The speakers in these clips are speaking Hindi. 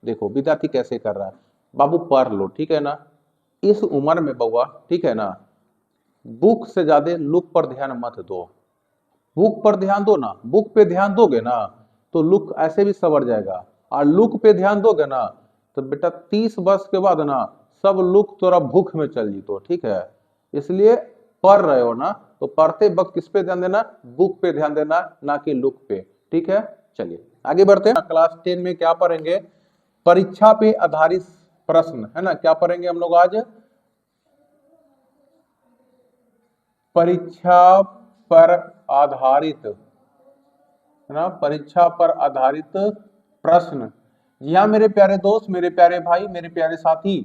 देखो विद्यार्थी कैसे कर रहा है, बाबू पढ़ लो, ठीक है ना। इस उम्र में बउआ, ठीक है ना, बुक से ज्यादा लुक पर ध्यान मत दो। बुक पर ध्यान दो ना, बुक पे ध्यान दोगे ना तो लुक ऐसे भी सवर जाएगा, और लुक पे ध्यान दोगे ना तो बेटा 30 वर्ष के बाद ना सब लुक तोरा भूख में चल जीतो, ठीक है। इसलिए पढ़ रहे हो ना तो पढ़ते वक्त किस पे ध्यान देना, बुक पे ध्यान देना, ना कि लुक पे, ठीक है। चलिए आगे बढ़ते हैं। क्लास 10 में क्या पढ़ेंगे, परीक्षा पे आधारित प्रश्न, है ना। क्या पढ़ेंगे हम लोग आज, परीक्षा पर आधारित, है ना, परीक्षा पर आधारित प्रश्न। जी हाँ मेरे प्यारे दोस्त, मेरे प्यारे भाई, मेरे प्यारे साथी,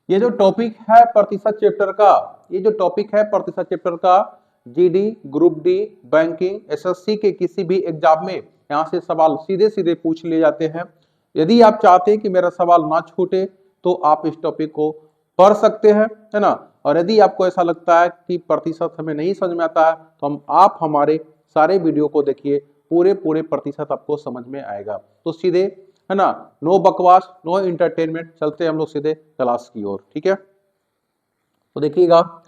ये जो टॉपिक है प्रतिशत चैप्टर का, ये जो टॉपिक है प्रतिशत चैप्टर का, GD, group D, banking, SSC के किसी भी एग्जाम में यहाँ से सवाल सीधे सीधे पूछ लिए जाते हैं। यदि आप चाहते हैं कि मेरा सवाल ना छूटे तो आप इस टॉपिक को पढ़ सकते हैं, है ना। और यदि आपको ऐसा लगता है कि प्रतिशत हमें नहीं समझ में आता है तो आप हमारे सारे वीडियो को देखिए, पूरे पूरे प्रतिशत आपको समझ में आएगा। तो सीधे, है ना, नो बकवास, नो इंटरटेनमेंट, चलते हैं हम लोग सीधे क्लास की ओर, ठीक है। तो देखिएगा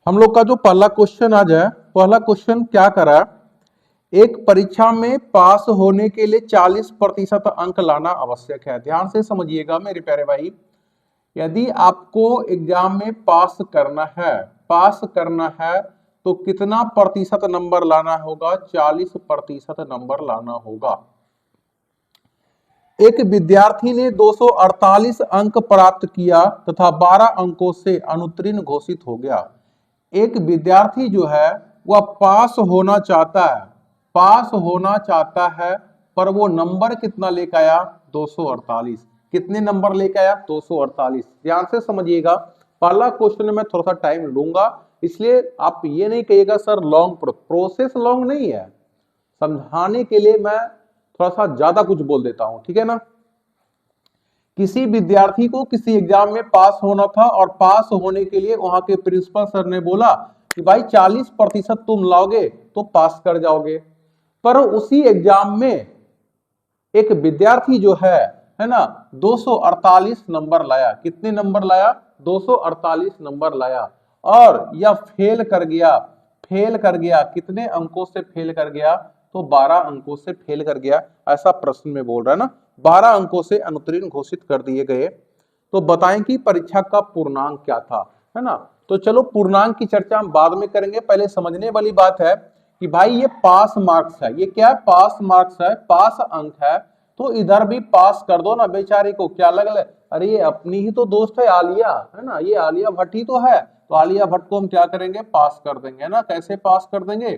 हम लोग का जो पहला क्वेश्चन आज है, पहला क्वेश्चन क्या करा, एक परीक्षा में पास होने के लिए 40% अंक लाना आवश्यक है। ध्यान से समझिएगा मेरे प्यारे भाई, यदि आपको एग्जाम में पास करना है तो कितना प्रतिशत नंबर लाना होगा, 40% नंबर लाना होगा। एक विद्यार्थी ने 248 अंक प्राप्त किया तथा 12 अंकों से अनुत्तीर्ण घोषित हो गया। एक विद्यार्थी जो है वह पास होना चाहता है पर वो नंबर कितना लेकर आया, 248। कितने नंबर लेकर आया, 248। ध्यान से समझिएगा, पहला क्वेश्चन में थोड़ा सा टाइम लूंगा, इसलिए आप ये नहीं कहिएगा सर लॉन्ग प्रोसेस लॉन्ग नहीं है, समझाने के लिए मैं थोड़ा सा ज्यादा कुछ बोल देता हूं, ठीक है ना। किसी विद्यार्थी को किसी एग्जाम में पास होना था और पास होने के लिए वहां के प्रिंसिपल सर ने बोला कि भाई 40% तुम लाओगे तो पास कर जाओगे। पर उसी एग्जाम में एक विद्यार्थी जो है ना, 248 नंबर लाया। कितने नंबर लाया, 248 नंबर लाया, और यह फेल कर गया। कितने अंकों से फेल कर गया, तो 12 अंकों से फेल कर गया, ऐसा प्रश्न में बोल रहा है ना। 12 अंकों से अनुत्तीर्ण घोषित कर दिए गए। तो बताएं कि परीक्षा का पूर्णांक क्या था, है ना। तो चलो पूर्णांक की चर्चा हम बाद में करेंगे, पहले समझने वाली बात है कि भाई ये पास मार्क्स है, ये क्या है, पास मार्क्स है, पास अंक है, तो इधर भी पास कर दो ना बेचारे को, क्या लग, अरे ये अपनी ही तो दोस्त है आलिया, है ना, ये आलिया भट्ट ही तो है, तो आलिया भट्ट को हम क्या करेंगे, पास कर देंगे ना। कैसे पास कर देंगे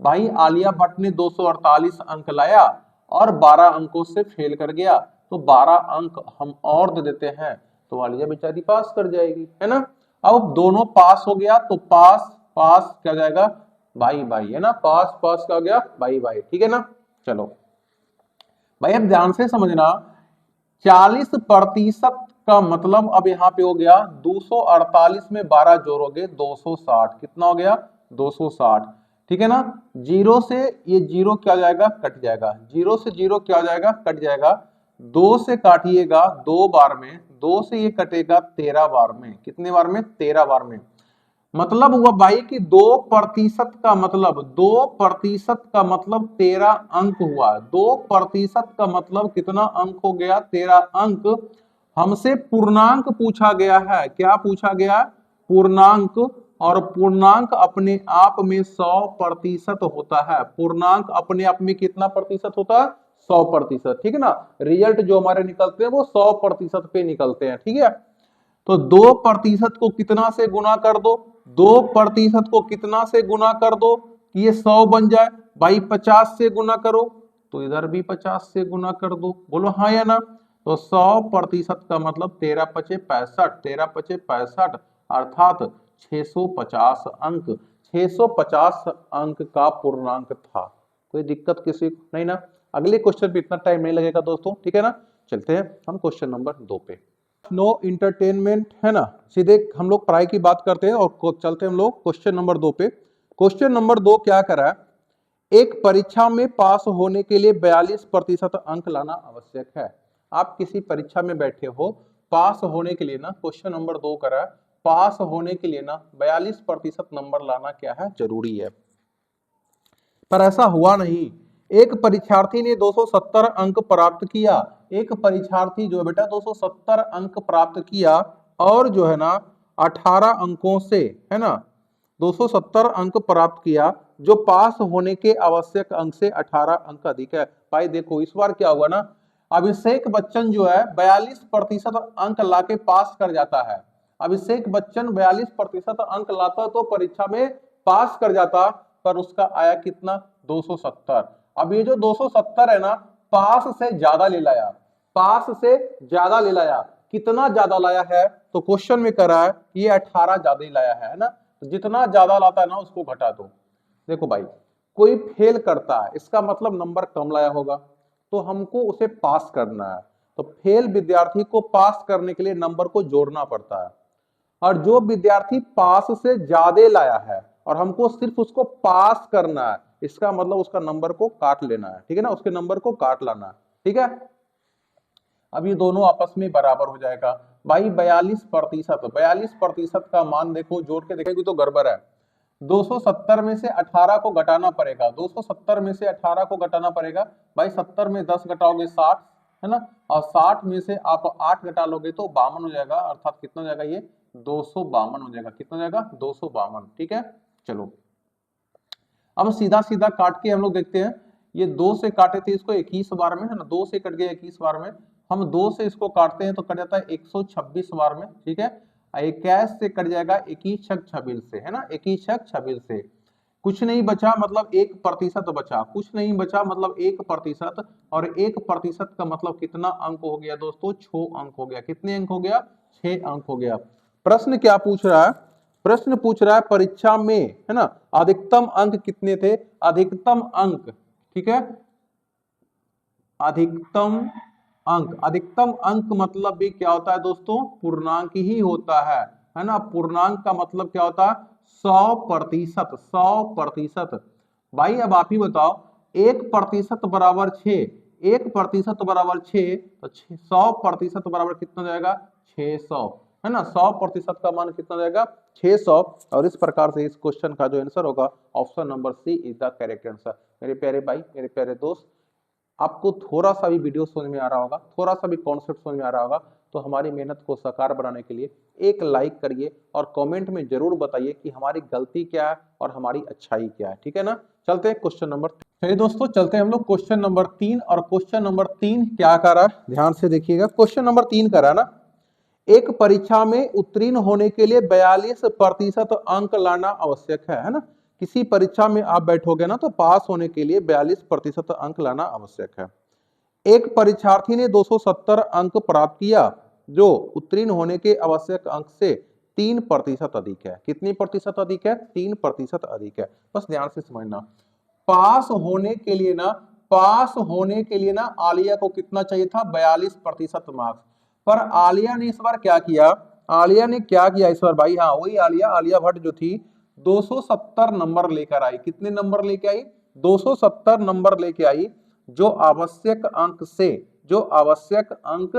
भाई, आलिया भट्ट ने 248 अंक लाया और 12 अंकों से फेल कर गया, तो 12 अंक हम और दे देते हैं तो आलिया बेचारी पास कर जाएगी, है ना। अब दोनों पास हो गया तो पास पास क्या जाएगा, भाई भाई, है ना, पास पास का हो गया भाई भाई, ठीक है ना। चलो भाई अब ध्यान से समझना, 40% का मतलब अब यहाँ पे हो गया 248 में 12 जोड़ोगे 260, कितना हो गया, 260, ठीक है ना। जीरो से ये जीरो क्या हो जाएगा, कट जाएगा, जीरो से जीरो क्या हो जाएगा, कट जाएगा, 2 से काटिएगा 2 बार में, 2 से ये कटेगा 13 बार में, कितने बार में, 13 बार में। मतलब हुआ भाई कि 2% का मतलब, 2% का मतलब 13 अंक हुआ, 2% का मतलब कितना अंक हो गया, 13 अंक। हमसे पूर्णांक पूछा गया है, क्या पूछा गया, पूर्णांक, और पूर्णांक अपने आप में 100% होता है। पूर्णांक अपने आप में कितना प्रतिशत होता है, 100%, ठीक है ना। रिजल्ट जो हमारे निकलते हैं वो 100% पे निकलते हैं, ठीक है। तो 2% को कितना से गुना कर दो, 2% को कितना से गुना कर दो कि ये 100 बन जाए, भाई 50 से गुना करो, तो इधर भी 50 से गुना कर दो, बोलो हाँ या ना। तो 100% का मतलब 13 पचे 65, 13 पचे 65, अर्थात 650 अंक, 650 अंक का पूर्णांक था। कोई दिक्कत किसी को नहीं ना। अगले क्वेश्चन पे इतना टाइम नहीं लगेगा दोस्तों, ठीक है ना। चलते हैं हम क्वेश्चन नंबर 2 पे। नो इंटरटेनमेंट, है ना, सीधे हम लोग पढ़ाई की बात करते हैं और चलते हैं हम लोग क्वेश्चन नंबर 2 पे। क्वेश्चन नंबर 2 क्या करा है, एक परीक्षा में पास होने के लिए 42% अंक लाना आवश्यक है। आप किसी परीक्षा में बैठे हो, पास होने के लिए ना, क्वेश्चन नंबर 2 करा, पास होने के लिए ना 42% नंबर लाना क्या है, जरूरी है। पर ऐसा हुआ नहीं। एक परीक्षार्थी ने 270 अंक प्राप्त किया, एक परीक्षार्थी जो है बेटा 270 अंक प्राप्त किया और जो है ना 18 अंकों से, है ना, 270 अंक प्राप्त किया, जो पास होने के आवश्यक अंक से 18 अंक अधिक है। भाई देखो इस बार क्या हुआ ना, अभिषेक बच्चन जो है 42% अंक लाके पास कर जाता है। अभिषेक बच्चन 42% अंक लाता तो परीक्षा में पास कर जाता, पर उसका आया कितना, 270। अब ये जो 270 है ना, पास से ज्यादा ले लाया, पास से ज्यादा ले लाया। कितना ज्यादा लाया है, तो क्वेश्चन में कह रहा है ये 18 ज्यादा ही लाया है ना, तो जितना ज्यादा लाता है ना उसको घटा दो। देखो भाई, कोई फेल करता है इसका मतलब नंबर कम लाया होगा, तो हमको उसे पास करना है। तो फेल विद्यार्थी को पास करने के लिए नंबर को जोड़ना पड़ता है, और जो विद्यार्थी पास से ज्यादा लाया है और हमको सिर्फ उसको पास करना है, इसका मतलब उसका नंबर को काट लेना है, ठीक है ना, उसके नंबर को काट लाना है, ठीक है। अब ये दोनों आपस में बराबर हो जाएगा। भाई 42% का मान देखो, जोड़ के देखेंगे तो गड़बड़ है। 270 में से 18 को घटाना पड़ेगा, 270 में से 18 को घटाना पड़ेगा। भाई 70 में 10 घटाओगे 60, है ना, और 60 में से आप 8 घटा लोगे तो 52 हो जाएगा, अर्थात कितना हो जाएगा ये, 252 हो जाएगा। कितना हो जाएगा, 252, ठीक है। चलो अब सीधा सीधा काट के हम लोग देखते हैं। ये 2 से काटे थे इसको 21 बार में, है ना, 2 से कट गया 21 बार में। हम 2 से इसको काटते हैं तो कट जाता है 126 बार में, ठीक है। 21 से कट जाएगा 21 छक 26 से, है ना, 21 छक 26 से। कुछ नहीं बचा मतलब 1% बचा, कुछ नहीं बचा मतलब 1%, और 1% का मतलब कितना अंक हो गया दोस्तों, 6 अंक हो गया। कितने अंक हो गया, 6 अंक हो गया। प्रश्न क्या पूछ रहा है, प्रश्न पूछ रहा है परीक्षा में, है ना, अधिकतम अंक कितने थे, अधिकतम अंक, ठीक है, अधिकतम अंक। अधिकतम अंक मतलब भी क्या होता है दोस्तों, पूर्णांक ही होता है ना। पूर्णांक का मतलब क्या होता है, 100%, 100%। भाई अब आप ही बताओ, 1% बराबर 6, 1% बराबर 6, तो 100% बराबर कितना हो जाएगा, 600, है ना। 100% का मान कितना हो जाएगा, 600। और इस प्रकार से इस क्वेश्चन का जो आंसर होगा, option number C is the correct answer. मेरे प्यारे भाई, मेरे प्यारे दोस्त, आपको थोड़ा सा भी वीडियो समझ में आ रहा होगा, थोड़ा सा भी कॉन्सेप्ट समझ में आ रहा होगा, तो हमारी मेहनत को साकार बनाने के लिए एक लाइक करिए और कमेंट में जरूर बताइए कि हमारी गलती क्या है और हमारी अच्छाई क्या है, ठीक है ना। चलते हैं क्वेश्चन नंबर, चलिए दोस्तों चलते हैं हम लोग क्वेश्चन नंबर 3। और क्वेश्चन नंबर 3 क्या कर रहा है, ध्यान से देखिएगा। क्वेश्चन नंबर 3 कर रहा है ना, एक परीक्षा में उत्तीर्ण होने के लिए 42% अंक लाना आवश्यक है ना। किसी परीक्षा में आप बैठोगे ना तो पास होने के लिए 42% अंक लाना आवश्यक है। एक परीक्षार्थी ने 270 अंक प्राप्त किया, जो उत्तीर्ण होने के आवश्यक अंक से 3% अधिक है। कितनी प्रतिशत अधिक है, 3% अधिक है। बस ध्यान से समझना, पास होने के लिए ना, पास होने के लिए ना आलिया को कितना चाहिए था, 42% मार्क्स। पर आलिया ने इस बार क्या किया, आलिया ने क्या किया इस बार भाई, हाँ वही आलिया, आलिया भट्ट जो थी 270 नंबर लेकर आई। कितने नंबर लेके आई, 270 नंबर लेके आई, जो आवश्यक अंक से, जो आवश्यक अंक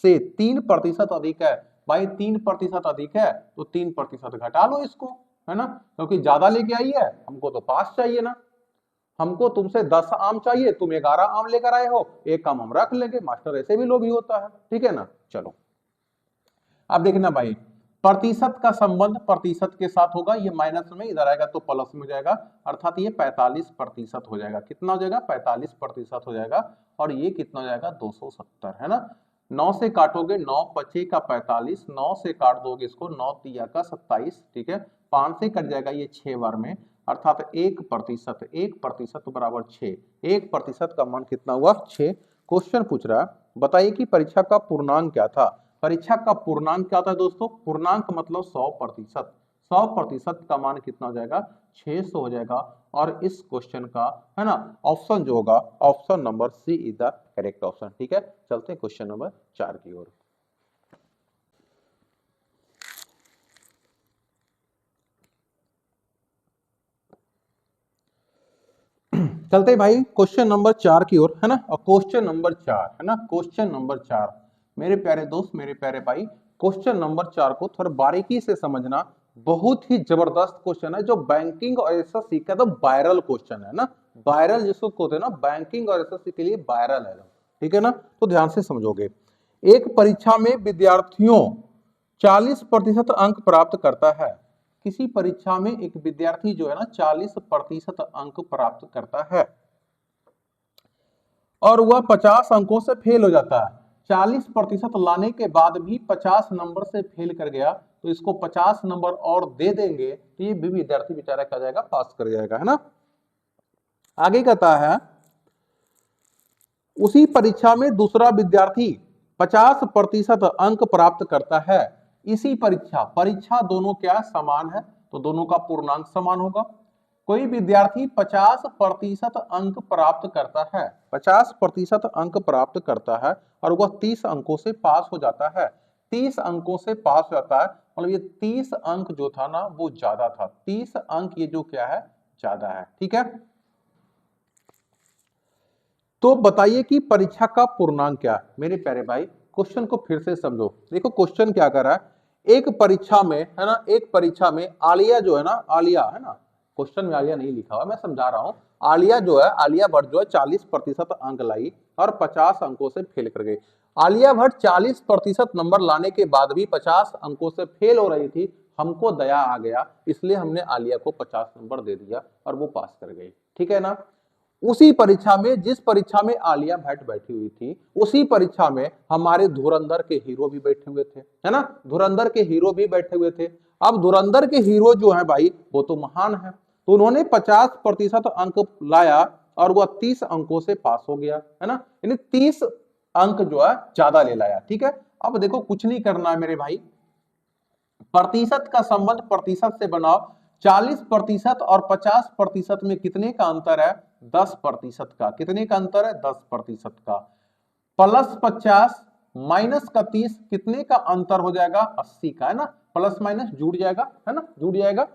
से 3% अधिक है। भाई 3% अधिक है तो 3% घटा लो इसको, है ना, क्योंकि ज्यादा लेके आई है, हमको तो पास चाहिए ना। हमको तुमसे 10 आम चाहिए, तुम 11 आम लेकर आए हो, एक आम हम रख लेंगे, मास्टर ऐसे भी लोभी होता है, ठीक है ना। चलो अब देखना भाई, प्रतिशत का संबंध प्रतिशत के साथ होगा, ये माइनस में इधर आएगा तो प्लस में हो जाएगा, अर्थात ये 45% हो जाएगा। कितना हो जाएगा, 45% हो जाएगा। और ये कितना हो जाएगा, 270, है ना। 9 से काटोगे, 9 पचे का 45, 9 से काट दोगे इसको, 9 तिया का 27, ठीक है। 5 से कट जाएगा ये 6 बार में, अर्थात 1%, 1% बराबर 6, 1% का मान कितना हुआ, 6। क्वेश्चन पूछ रहा है, बताइए कि परीक्षा का पूर्णांक क्या था। परीक्षा का पूर्णांक क्या होता है दोस्तों, पूर्णांक मतलब 100%, 100% का मान कितना हो जाएगा, 600 हो जाएगा। और इस क्वेश्चन का, है ना, ऑप्शन जो होगा, option number C is the correct option, ठीक है। चलते हैं क्वेश्चन नंबर 4 की ओर। चलते हैं भाई क्वेश्चन नंबर 4 की ओर, है ना। और क्वेश्चन नंबर 4 है ना, क्वेश्चन नंबर 4 मेरे प्यारे दोस्त, मेरे प्यारे भाई, क्वेश्चन नंबर 4 को थोड़ा बारीकी से समझना। बहुत ही जबरदस्त क्वेश्चन है जो बैंकिंग और एसएससी का तो वायरल क्वेश्चन है ना। वायरल जिसको कहते हैं ना, बैंकिंग और एसएससी के लिए वायरल है, ठीक है ना। तो ध्यान से समझोगे। एक परीक्षा में विद्यार्थियों 40% अंक प्राप्त करता है। किसी परीक्षा में एक विद्यार्थी जो है ना 40% अंक प्राप्त करता है और वह 50 अंकों से फेल हो जाता है। 40% लाने के बाद भी 50 नंबर से फेल कर गया, तो इसको 50 नंबर और दे देंगे तो ये भी विद्यार्थी बेचारा क्या जाएगा, पास कर जाएगा, है ना। आगे कहता है उसी परीक्षा में दूसरा विद्यार्थी 50% अंक प्राप्त करता है। इसी परीक्षा दोनों क्या समान है, तो दोनों का पूर्णांक समान होगा। कोई विद्यार्थी 50% अंक प्राप्त करता है, 50% अंक प्राप्त करता है और वह 30 अंकों से पास हो जाता है। 30 अंकों से पास हो जाता है, मतलब ये 30 अंक जो था ना वो ज्यादा था। 30 अंक ये जो क्या है, ज्यादा है, ठीक है। तो बताइए कि परीक्षा का पूर्णांक क्या है। मेरे प्यारे भाई क्वेश्चन को फिर से समझो। देखो क्वेश्चन क्या कर रहा है, एक परीक्षा में है ना, एक परीक्षा में आलिया जो है ना, आलिया है ना, क्वेश्चन में आलिया नहीं लिखा हुआ, मैं समझा रहा हूं। आलिया जो है, आलिया भट्ट जो है 40% अंक लाई और 50 अंकों से फेल कर गई। आलिया भट्ट 40% नंबर लाने के बाद भी 50 अंकों से फेल हो रही थी। हमको दया आ गया, इसलिए हमने आलिया को 50 नंबर दे दिया और वो पास कर गई, ठीक है ना। उसी परीक्षा में, जिस परीक्षा में आलिया भट्ट बैठी हुई थी, उसी परीक्षा में हमारे धुरंधर के हीरो भी बैठे हुए थे, है ना। धुरंधर के हीरो भी बैठे हुए थे। अब धुरंधर के हीरो जो है भाई वो तो महान है, तो उन्होंने 50% अंक लाया और वह 30 अंकों से पास हो गया, है ना। यानी 30 अंक जो है ज्यादा ले लाया, ठीक है। अब देखो कुछ नहीं करना है मेरे भाई, प्रतिशत का संबंध प्रतिशत से बनाओ। 40% और 50% में कितने का अंतर है, 10% का। कितने का अंतर है, 10% का। प्लस 50 माइनस का 30 कितने का अंतर हो जाएगा, 80 का, है ना। प्लस माइनस जुड़ जाएगा, है ना, जुड़ जाएगा।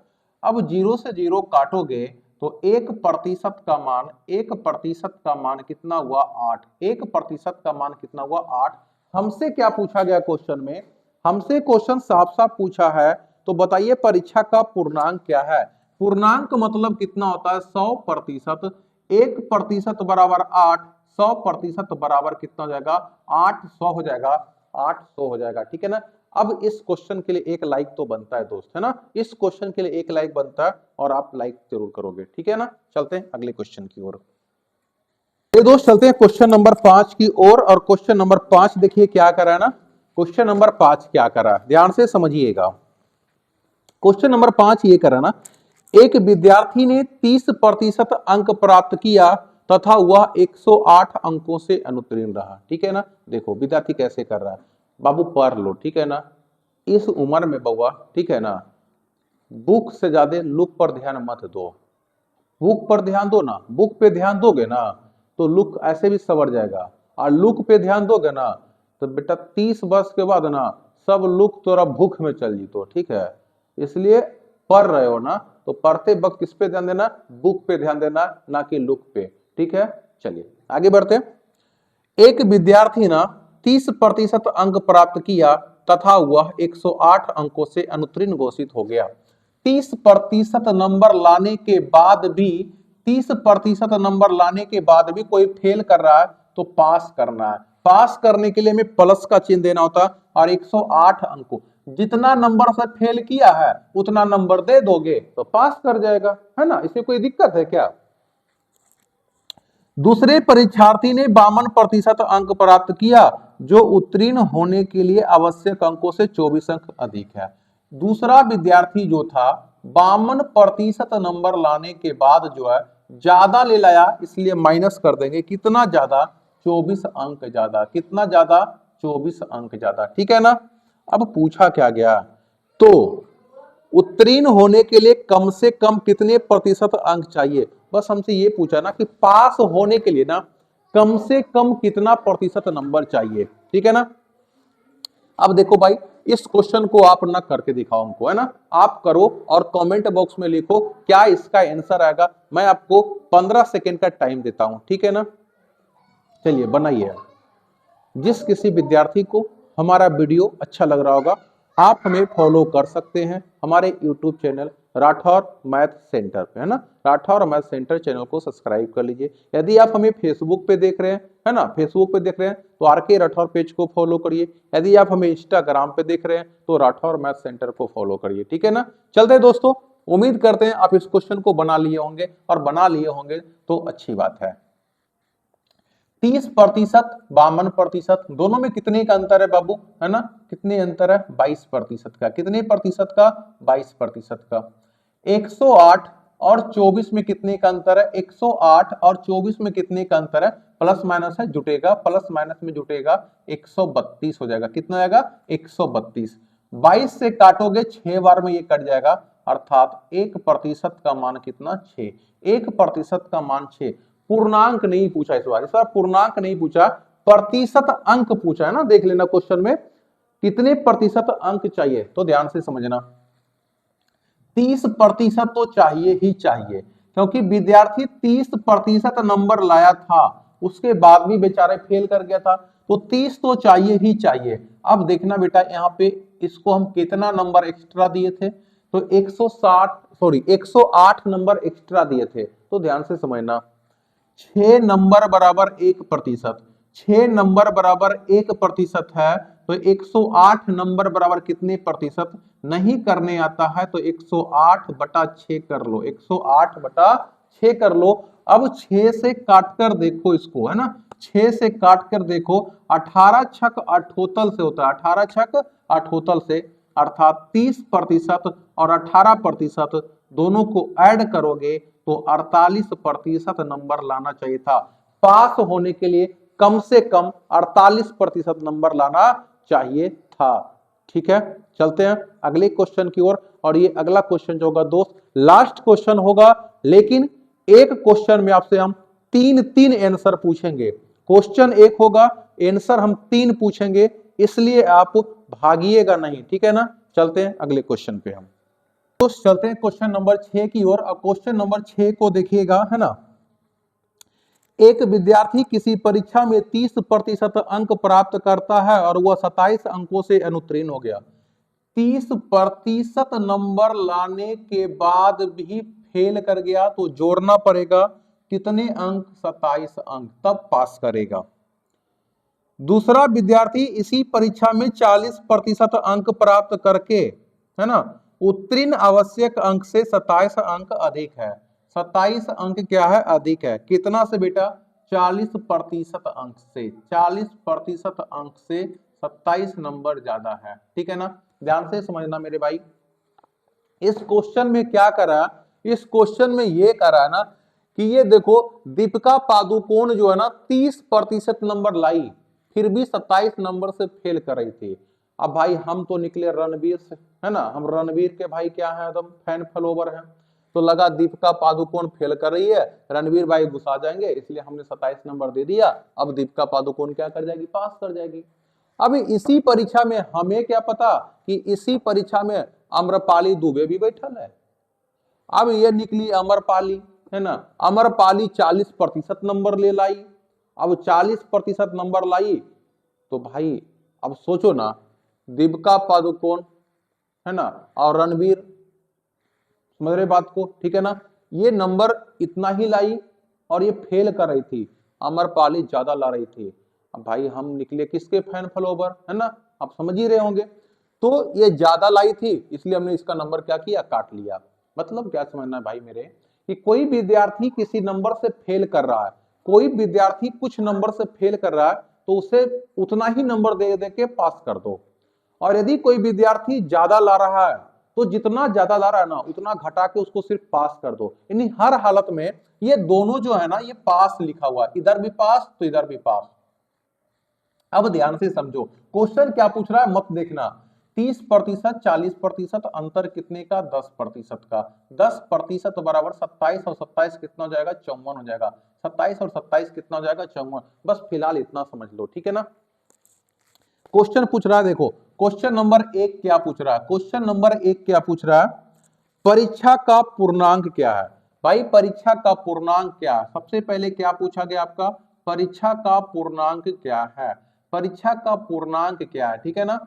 अब 0 से 0 काटोगे तो 1% का मान, 1% का मान कितना हुआ, 8। 1% का मान कितना हुआ, 8। हमसे क्या पूछा गया क्वेश्चन में, हमसे क्वेश्चन साफ साफ पूछा है, तो बताइए परीक्षा का पूर्णांक क्या है। पूर्णांक मतलब कितना होता है, 100%। 1% बराबर 8, 100% बराबर कितना हो जाएगा, 800 हो जाएगा, 800 हो जाएगा, ठीक है ना। अब इस क्वेश्चन के लिए एक लाइक तो बनता है दोस्त, है ना। इस क्वेश्चन के लिए एक लाइक बनता है और आप लाइक जरूर करोगे, ठीक है ना। चलते हैं अगले क्वेश्चन की ओर। ये दोस्त चलते हैं क्वेश्चन नंबर 5 की ओर। और क्वेश्चन नंबर 5 देखिए क्या करा है ना, क्वेश्चन नंबर 5 क्या करा, ध्यान से समझिएगा। क्वेश्चन नंबर 5 ये करा ना, एक विद्यार्थी ने 30% अंक प्राप्त किया तथा वह 108 अंकों से अनुत्तीर्ण रहा, ठीक है ना। देखो विद्यार्थी कैसे कर रहा है, बाबू पढ़ लो, ठीक है ना। इस उम्र में बउआ, ठीक है ना, बुक से ज्यादा लुक पर ध्यान मत दो। बुक पर ध्यान दो ना, बुक पे ध्यान दोगे ना तो लुक ऐसे भी सवर जाएगा, और लुक पे ध्यान दोगे ना तो बेटा 30 वर्ष के बाद ना सब लुक तोरा भूख में चल जीतो, ठीक है। इसलिए पढ़ रहे हो ना तो पढ़ते वक्त किस पे ध्यान देना, बुक पे ध्यान देना, ना कि लुक पे, ठीक है। चलिए आगे बढ़ते। एक विद्यार्थी ना 30% अंक प्राप्त किया तथा वह 108 अंकों से अनुत्तीर्ण घोषित हो गया। 30% नंबर लाने के बाद भी, 30% नंबर लाने के बाद भी कोई फेल कर रहा है तो पास करना है। पास करने के लिए हमें प्लस का चिन्ह देना होता है, और 108 अंकों, जितना नंबर से फेल किया है उतना नंबर दे दोगे तो पास कर जाएगा, है ना। इसमें कोई दिक्कत है क्या। दूसरे परीक्षार्थी ने 52% अंक प्राप्त किया, जो उत्तीर्ण होने के लिए आवश्यक अंकों से 24 अंक अधिक है। दूसरा विद्यार्थी जो था 52% नंबर लाने के बाद जो है ज्यादा ले लाया, इसलिए माइनस कर देंगे। कितना ज्यादा, 24 अंक ज्यादा। कितना ज्यादा, 24 अंक ज्यादा, ठीक है ना। अब पूछा क्या गया, तो उत्तीर्ण होने के लिए कम से कम कितने प्रतिशत अंक चाहिए। बस हमसे ये पूछा ना कि पास होने के लिए ना कम से कम कितना प्रतिशत नंबर चाहिए, ठीक है ना। अब देखो भाई इस क्वेश्चन को आप ना करके दिखाओ हमको, है ना, आप करो और कमेंट बॉक्स में लिखो क्या इसका आंसर आएगा। मैं आपको 15 सेकेंड का टाइम देता हूं, ठीक है ना। चलिए बनाइए। जिस किसी विद्यार्थी को हमारा वीडियो अच्छा लग रहा होगा, आप हमें फॉलो कर सकते हैं हमारे YouTube channel Rathore math centre पे, है ना। राठौर मैथ सेंटर चैनल को सब्सक्राइब कर लीजिए। यदि आप हमें फेसबुक पे देख रहे हैं, है ना, फेसबुक पे देख रहे हैं तो आरके राठौर पेज को फॉलो करिए। यदि आप हमें इंस्टाग्राम पे देख रहे हैं तो राठौर मैथ सेंटर को फॉलो करिए, ठीक है ना। चलते हैं दोस्तों, उम्मीद करते हैं आप इस क्वेश्चन को बना लिए होंगे, और बना लिए होंगे तो अच्छी बात है। 30% 52% दोनों में कितने का अंतर है बाबू, है ना, कितने अंतर है, 22% का। कितने प्रतिशत का, 22% का। 108 और 24 में कितने का अंतर है, 108 और 24 में कितने का अंतर है, प्लस माइनस है, जुटेगा, प्लस माइनस में जुटेगा 132 हो जाएगा। कितना आएगा, 132। 22 से काटोगे 6 बार में ये कट जाएगा, अर्थात 1% का मान कितना, 6। 1% का मान 6। पूर्णांक नहीं पूछा इस बार पूर्णांक नहीं पूछा, प्रतिशत अंक पूछा है ना। देख लेना क्वेश्चन में कितने प्रतिशत अंक चाहिए, तो ध्यान से समझना। 30% तो चाहिए ही चाहिए, क्योंकि विद्यार्थी 30% नंबर लाया था, उसके बाद भी बेचारे फेल कर गया था, तो 30 तो चाहिए ही चाहिए। अब देखना बेटा, यहाँ पे इसको हम कितना नंबर एक्स्ट्रा दिए थे, तो 108 नंबर एक्स्ट्रा दिए थे। तो ध्यान से समझना, 6 नंबर बराबर 1%, 6 नंबर बराबर 1% है, तो 108 नंबर बराबर कितने प्रतिशत, नहीं करने आता है तो 108/6 कर लो, 108/6 कर लो। अब 6 से काट कर देखो इसको, है ना, 6 से काट कर देखो, 18 छक अठोतल से होता है, 18 छक अठोतल से, अर्थात 30% और 18% दोनों को ऐड करोगे तो 48% नंबर लाना चाहिए था। पास होने के लिए कम से कम 48% नंबर लाना चाहिए था, ठीक है। चलते हैं अगले क्वेश्चन की ओर, और ये अगला क्वेश्चन जो होगा दोस्त लास्ट क्वेश्चन होगा, लेकिन एक क्वेश्चन में आपसे हम तीन तीन आंसर पूछेंगे। क्वेश्चन एक होगा, आंसर हम 3 पूछेंगे, इसलिए आप भागिएगा नहीं, ठीक है ना। चलते हैं अगले क्वेश्चन पे हम, तो चलते हैं क्वेश्चन नंबर 6 की ओर। अब क्वेश्चन नंबर 6 को देखिएगा, है ना। एक विद्यार्थी किसी परीक्षा में 30% अंक प्राप्त करता है और वह 27 अंकों से अनुत्तीर्ण हो गया। 30% नंबर लाने के बाद भी फेल कर गया तो जोड़ना पड़ेगा कितने अंक, 27 अंक, तब पास करेगा। दूसरा विद्यार्थी इसी परीक्षा में 40% अंक प्राप्त करके, है ना, उत्तीर्ण आवश्यक अंक से 27 अंक अधिक है। 27 अंक क्या है, अधिक है, कितना से बेटा, 40% अंक से, 40% अंक से 27 नंबर ज्यादा है, ठीक है ना। ध्यान से समझना मेरे भाई, इस क्वेश्चन में क्या करा, इस क्वेश्चन में ये करा ना कि ये देखो दीपिका पादुकोण जो है ना 30% नंबर लाई, फिर भी 27 नंबर से फेल कर रही थी। अब भाई हम तो निकले रणवीर से, है ना, हम रणवीर के भाई क्या है, एकदम फैन फॉलोवर हैं, तो लगा दीपिका पादुकोण फेल कर रही है, रणवीर भाई गुस्सा जाएंगे, इसलिए हमने 27 नंबर दे दिया। अब दीपिका पादुकोण क्या कर जाएगी, पास कर जाएगी। अब इसी परीक्षा में हमें क्या पता कि इसी परीक्षा में अम्रपाली दुबे भी बैठल है। अब ये निकली अमरपाली, है ना, अमरपाली 40% नंबर ले लाई। अब 40% नंबर लाई तो भाई अब सोचो ना, दीपिका पादुकोण, है ना, और रणवीर, समझ रहे बात को, ठीक है ना, ये नंबर इतना ही लाई और ये फेल कर रही थी, अमरपाली ज्यादा ला रही थी। अब भाई हम निकले किसके फैन फॉलोवर, है ना, आप समझ ही रहे होंगे। तो ये ज्यादा लाई थी, इसलिए हमने इसका नंबर क्या किया, काट लिया। मतलब क्या समझना है भाई मेरे, कि कोई विद्यार्थी किसी नंबर से फेल कर रहा है, कोई विद्यार्थी कुछ नंबर से फेल कर रहा है, तो उसे उतना ही नंबर दे दे के पास कर दो। और यदि कोई विद्यार्थी ज्यादा ला रहा है तो जितना ज्यादा ला रहा है ना उतना घटा के उसको सिर्फ पास कर दो। यानी हर हालत में ये दोनों जो है ना, ये पास लिखा हुआ है, इधर भी पास तो इधर भी पास। अब ध्यान से समझो क्वेश्चन क्या पूछ रहा है, मत देखना। 30% 40% अंतर कितने का, 10% का। 10% बराबर 27 और 27 कितना हो जाएगा, 54 हो जाएगा। 27 और 27 कितना हो जाएगा, 54। बस फिलहाल इतना समझ लो, ठीक है ना। क्वेश्चन पूछ रहा है, देखो क्वेश्चन नंबर 1 क्या पूछ रहा है? क्वेश्चन नंबर 1 क्या पूछ रहा है? परीक्षा का पूर्णांक क्या है? भाई परीक्षा का पूर्णांक क्या है? सबसे पहले क्या पूछा गया आपका? परीक्षा का पूर्णांक क्या है? परीक्षा का पूर्णांक क्या है? ठीक है ना,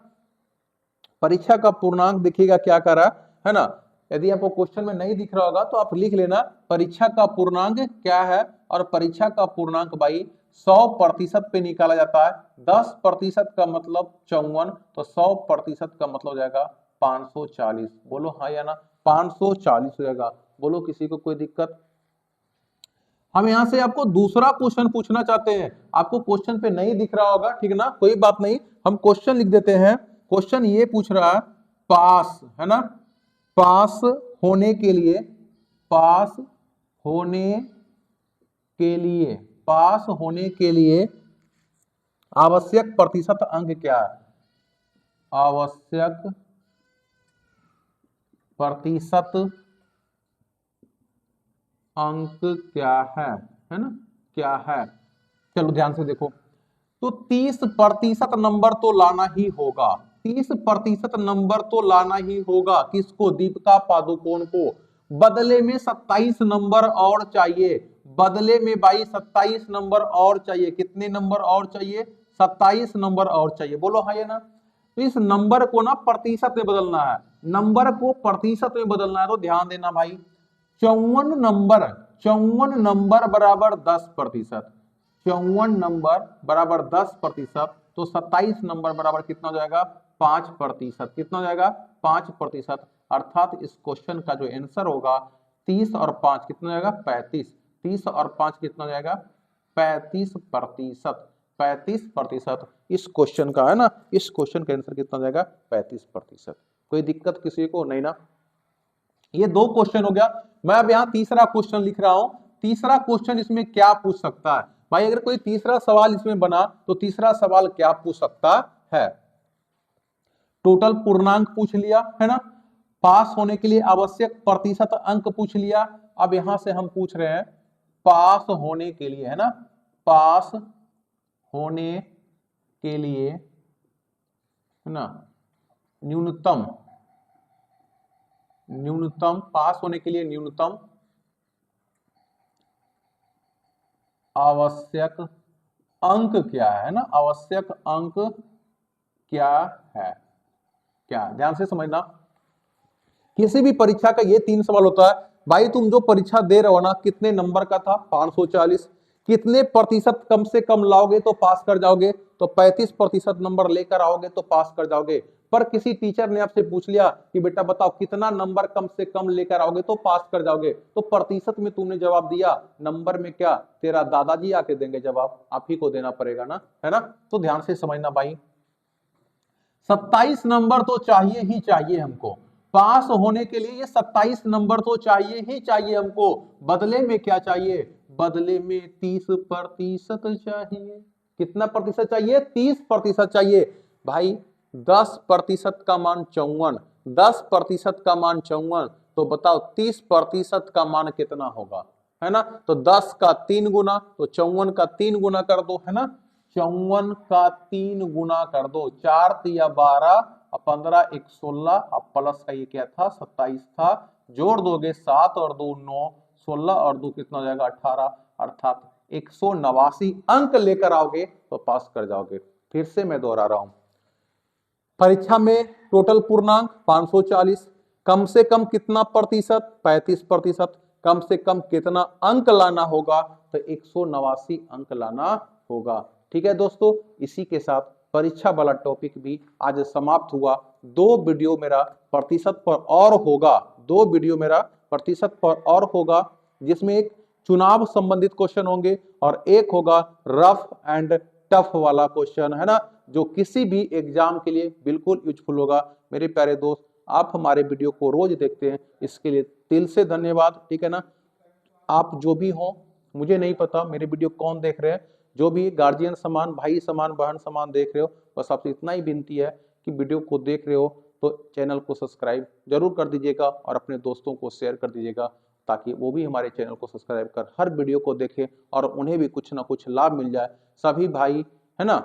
परीक्षा का पूर्णांक देखिएगा क्या कर रहा है ना। यदि आपको क्वेश्चन में नहीं दिख रहा होगा तो आप लिख लेना परीक्षा का पूर्णांक क्या है। और परीक्षा का पूर्णांक भाई 100% पे निकाला जाता है। 10% का मतलब 54, तो 100% का मतलब हो जाएगा 540। बोलो हाँ या ना, 540 हो जाएगा। बोलो किसी को कोई दिक्कत? हम यहां से आपको दूसरा क्वेश्चन पूछना चाहते हैं। आपको क्वेश्चन पे नहीं दिख रहा होगा, ठीक है ना, कोई बात नहीं, हम क्वेश्चन लिख देते हैं। क्वेश्चन ये पूछ रहा है पास, है ना, पास होने के लिए, पास होने के लिए, पास होने के लिए आवश्यक प्रतिशत अंक क्या है? आवश्यक प्रतिशत अंक क्या है ना, क्या है? चलो ध्यान से देखो, तो 30% नंबर तो लाना ही होगा। 30% नंबर तो लाना ही होगा। किसको? दीपिका पादुकोण को। बदले में 27 नंबर और चाहिए। बदले में भाई 27 नंबर और चाहिए। कितने नंबर और चाहिए? 27 नंबर और चाहिए। बोलो हाँ या ना। तो इस नंबर को ना प्रतिशत में बदलना है। नंबर को प्रतिशत में बदलना है, तो ध्यान देना भाई। 54 नंबर बराबर 10%। 54 नंबर बराबर 10%, तो 27 नंबर बराबर कितना हो जाएगा? 5%। कितना हो जाएगा? 5%। अर्थात इस क्वेश्चन का जो आंसर होगा 30 और 5 कितना हो जाएगा? 35। 30 और 5 कितना हो जाएगा? 35%। 35% इस क्वेश्चन का है ना, इस क्वेश्चन का आंसर कितना हो जाएगा? 35%। कोई दिक्कत किसी को नहीं ना? ये 2 क्वेश्चन हो गया। मैं अब यहाँ तीसरा क्वेश्चन लिख रहा हूं। तीसरा क्वेश्चन इसमें क्या पूछ सकता है भाई? अगर कोई तीसरा सवाल इसमें बना तो तीसरा सवाल क्या पूछ सकता है? टोटल पूर्णांक पूछ लिया, है ना, पास होने के लिए आवश्यक प्रतिशत अंक पूछ लिया। अब यहां से हम पूछ रहे हैं पास होने के लिए, है ना, पास होने के लिए, है ना, न्यूनतम, न्यूनतम पास होने के लिए न्यूनतम आवश्यक अंक क्या है ना, आवश्यक अंक क्या है? क्या, ध्यान से समझना। किसी भी परीक्षा का ये 3 सवाल होता है। भाई तुम जो परीक्षा दे रहे हो ना, कितने नंबर का था? 540। कितने प्रतिशत कम से कम लाओगे तो पास कर जाओगे? तो 35% नंबर लेकर आओगे तो पास कर जाओगे। पर किसी टीचर ने आपसे पूछ लिया कि बेटा बताओ कितना नंबर कम से कम लेकर आओगे तो पास कर जाओगे, तो प्रतिशत में तुमने जवाब दिया, नंबर में क्या तेरा दादाजी आके देंगे जवाब? आप ही को देना पड़ेगा ना, है ना। तो ध्यान से समझना भाई, 27 नंबर तो चाहिए ही चाहिए हमको। पास होने के लिए ये 27 नंबर तो चाहिए ही चाहिए हमको। बदले में क्या चाहिए? बदले में 30% चाहिए। कितना प्रतिशत चाहिए? 30% चाहिए। भाई 10% का मान 54, 10% का मान 54, तो बताओ 30% का मान कितना होगा? है ना, तो 10 का 3 गुना, तो 54 का 3 गुना कर दो, है ना, 54 का 3 गुना कर दो। 4 तिया 12 और 15 1 16, अब प्लस का ये क्या था? 27 था। जोड़ दोगे 7 और 2 9, 16 और 2 कितना हो जाएगा? 18। अर्थात 189 अंक लेकर आओगे तो पास कर जाओगे। फिर से मैं दोहरा रहा हूं, परीक्षा में टोटल पूर्णांक 540, कम से कम कितना प्रतिशत? 35%। कम से कम कितना अंक लाना होगा? तो 189 अंक लाना होगा। ठीक है दोस्तों, इसी के साथ परीक्षा वाला टॉपिक भी आज समाप्त हुआ। 2 वीडियो मेरा प्रतिशत पर और होगा, 2 वीडियो मेरा प्रतिशत पर और होगा, जिसमें एक चुनाव संबंधित क्वेश्चन होंगे और एक होगा रफ एंड टफ वाला क्वेश्चन, है ना, जो किसी भी एग्जाम के लिए बिल्कुल यूजफुल होगा। मेरे प्यारे दोस्त, आप हमारे वीडियो को रोज देखते हैं, इसके लिए दिल से धन्यवाद। ठीक है ना, आप जो भी हो, मुझे नहीं पता मेरे वीडियो कौन देख रहे हैं, जो भी गार्जियन समान, भाई समान, बहन समान देख रहे हो, बस आपसे इतना ही विनती है कि वीडियो को देख रहे हो तो चैनल को सब्सक्राइब जरूर कर दीजिएगा और अपने दोस्तों को शेयर कर दीजिएगा, ताकि वो भी हमारे चैनल को सब्सक्राइब कर हर वीडियो को देखें और उन्हें भी कुछ ना कुछ लाभ मिल जाए। सभी भाई, है ना,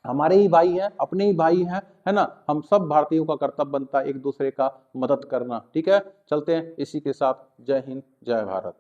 हमारे ही भाई हैं, अपने ही भाई हैं, है ना। हम सब भारतीयों का कर्तव्य बनता है एक दूसरे का मदद करना। ठीक है, चलते हैं इसी के साथ। जय हिंद, जय भारत।